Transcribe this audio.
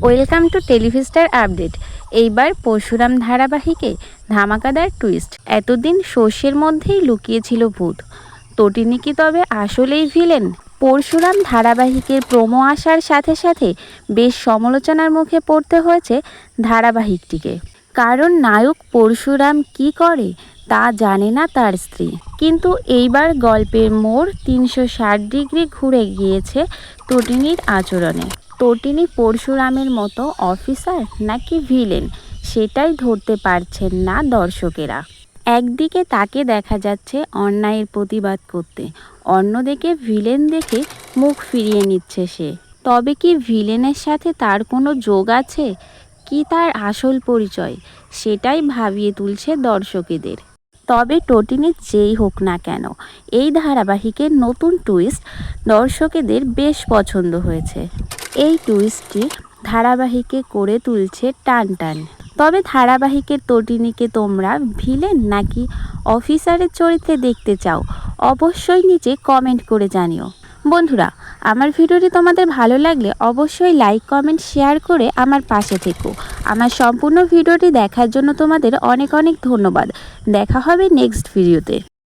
Welcome to টেলিভিস্টার update. এইবার পরশুরাম ধারাবাহিকে ধামাকাদার twist. এতদিন শস্যের মধ্যেই লুকিয়েছিল ভূত, তটিনী কি তবে আসলেই ভিলেন? পরশুরাম ধারাবাহিকের প্রোমো আসার সাথে সাথে বেশ সমালোচনার মুখে পড়তে হয়েছে ধারাবাহিকটিকে। কারণ নায়ক পরশুরাম কি করে তা জানে না তার স্ত্রী। কিন্তু এইবার গল্পের মোড় 360 ডিগ্রি ঘুরে গিয়েছে তটিনীর আচরণে। তটিনী পরশুরামের মতো অফিসার নাকি ভিলেন, সেটাই ধরতে পারছেন না দর্শকেরা। একদিকে তাকে দেখা যাচ্ছে অন্যায়ের প্রতিবাদ করতে, অন্যদিকে ভিলেন দেখে মুখ ফিরিয়ে নিচ্ছে সে। তবে কি ভিলেনের সাথে তার কোনো যোগ আছে, কি তার আসল পরিচয়, সেটাই ভাবিয়ে তুলছে দর্শকেদের। তবে তটিনী যেই হোক না কেন, এই ধারাবাহিকের নতুন টুইস্ট দর্শকেদের বেশ পছন্দ হয়েছে। এই টুইস্টটি ধারাবাহিকে করে তুলছে টান টান। তবে ধারাবাহিকের তটিনীকে তোমরা ভিলেন নাকি অফিসারের চরিত্রে দেখতে চাও, অবশ্যই নিচে কমেন্ট করে জানিও। বন্ধুরা, আমার ভিডিওটি তোমাদের ভালো লাগলে অবশ্যই লাইক, কমেন্ট, শেয়ার করে আমার পাশে থেকো। আমার সম্পূর্ণ ভিডিওটি দেখার জন্য তোমাদের অনেক অনেক ধন্যবাদ। দেখা হবে নেক্সট ভিডিওতে।